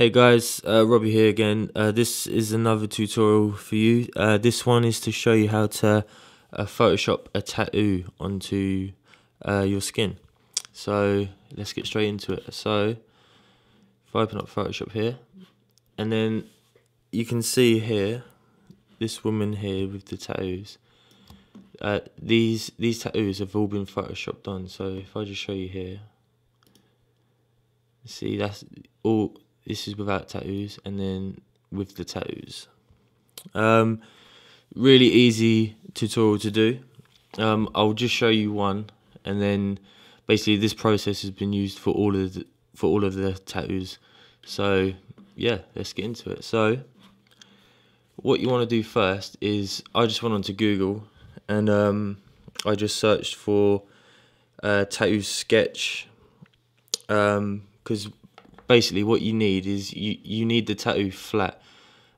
Hey guys, Robbie here again. This is another tutorial for you. This one is to show you how to Photoshop a tattoo onto your skin. So let's get straight into it. So if I open up Photoshop here, and then you can see here, this woman here with the tattoos. These tattoos have all been Photoshopped on. So if I just show you here, see that's all. This is without tattoos, and then with the tattoos. Really easy tutorial to do. I'll just show you one, and then basically this process has been used for all of the tattoos. So yeah, let's get into it. So what you want to do first is, I just went onto Google and I just searched for tattoo sketch, because basically what you need is you need the tattoo flat,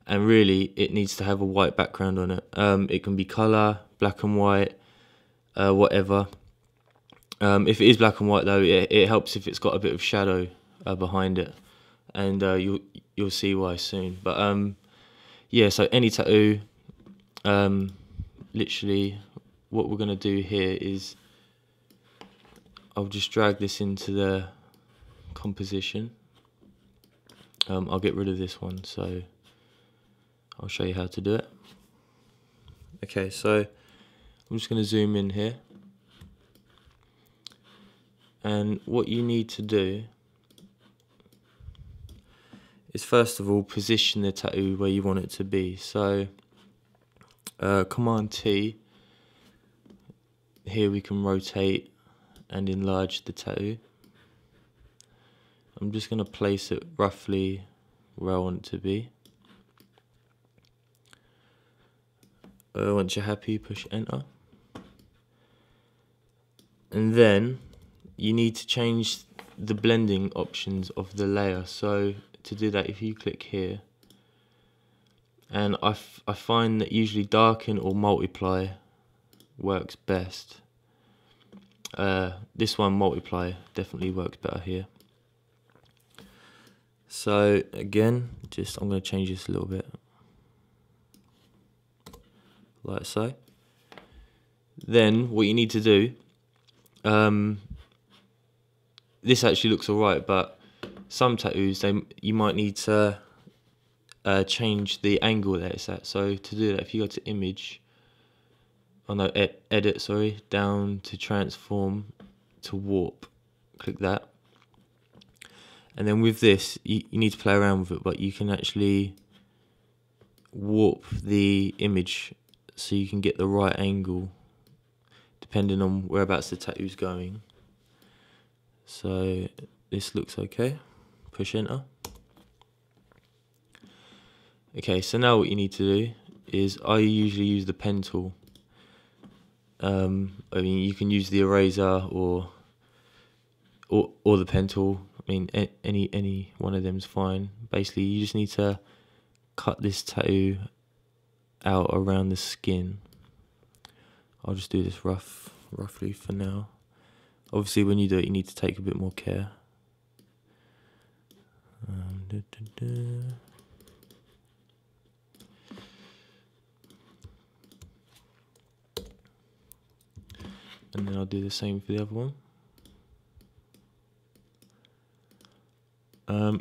and really it needs to have a white background on it. It can be color, black and white, whatever. If it is black and white though, it helps if it's got a bit of shadow behind it, and you'll see why soon. But yeah, so any tattoo, literally what we're gonna do here is I'll just drag this into the composition. I'll get rid of this one, so I'll show you how to do it. Okay, so I'm just going to zoom in here, and what you need to do is first of all position the tattoo where you want it to be. So Command T, here we can rotate and enlarge the tattoo. I'm just going to place it roughly where I want it to be. Once you're happy, push enter. And then you need to change the blending options of the layer. So to do that, if you click here, and I find that usually darken or multiply works best. This one, multiply, definitely works better here. So again, I'm going to change this a little bit, like so. Then what you need to do, this actually looks alright, but some tattoos, you might need to change the angle that it's at. So to do that, if you go to image, edit, sorry, down to transform to warp, click that. And then with this, you need to play around with it, but you can actually warp the image so you can get the right angle depending on whereabouts the tattoo's going. So this looks okay. Push enter. Okay, so now what you need to do is, I usually use the pen tool. I mean, you can use the eraser or the pen tool. I mean, any one of them's fine. Basically, you just need to cut this tattoo out around the skin. I'll just do this roughly for now. Obviously, when you do it, you need to take a bit more care. And then I'll do the same for the other one.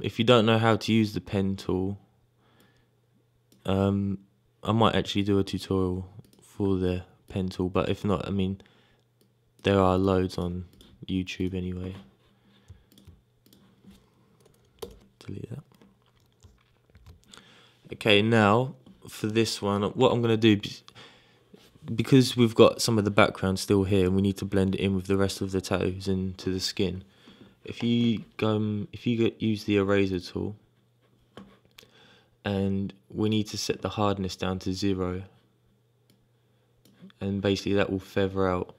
If you don't know how to use the pen tool, I might actually do a tutorial for the pen tool, but if not, I mean, there are loads on YouTube anyway. Delete that. Okay, now for this one, what I'm going to do, because we've got some of the background still here and we need to blend it in with the rest of the tattoos into the skin, if you use the eraser tool, and we need to set the hardness down to 0, and basically that will feather out.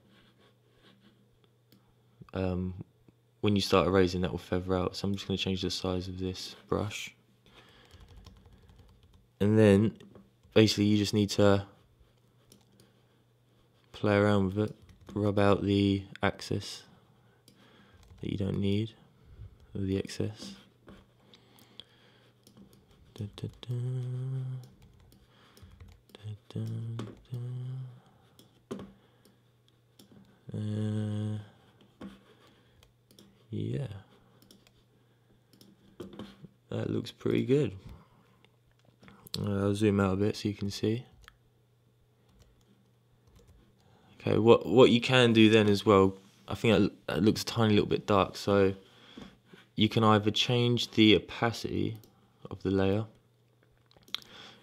When you start erasing, that will feather out. So I'm just going to change the size of this brush, and then basically you just need to play around with it, rub out the axis that you don't need, or the excess. Da, da, da. Da, da, da. Yeah, that looks pretty good. I'll zoom out a bit so you can see. Okay, what you can do then as well, I think that looks a tiny little bit dark, so you can either change the opacity of the layer,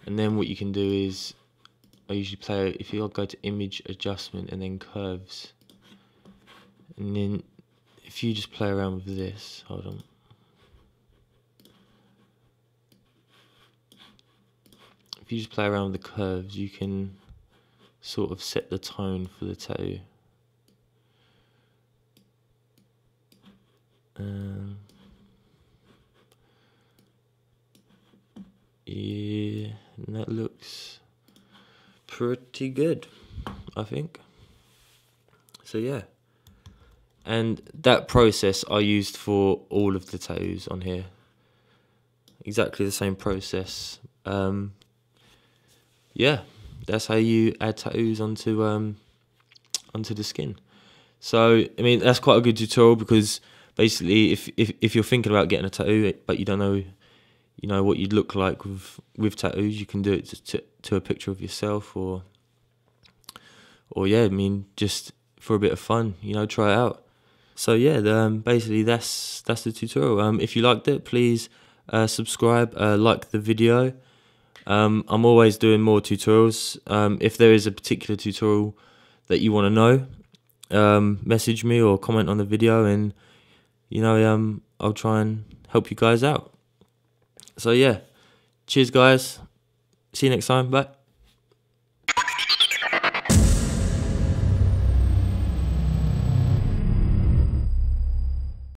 and then what you can do is, I usually play, if you go to image adjustment and then curves, and then if you just play around with this, hold on. If you just play around with the curves, you can sort of set the tone for the tattoo. Yeah, and that looks pretty good, I think. So yeah, and that process I used for all of the tattoos on here. Exactly the same process. Yeah, that's how you add tattoos onto the skin. So I mean, that's quite a good tutorial, because basically if you're thinking about getting a tattoo but you don't know, you know, what you'd look like with tattoos, you can do it to a picture of yourself, or yeah, I mean, just for a bit of fun, you know, try it out. So yeah, basically that's the tutorial. If you liked it, please subscribe, like the video. I'm always doing more tutorials. If there is a particular tutorial that you want to know, message me or comment on the video, and you know, I'll try and help you guys out. So yeah, cheers guys, see you next time, bye.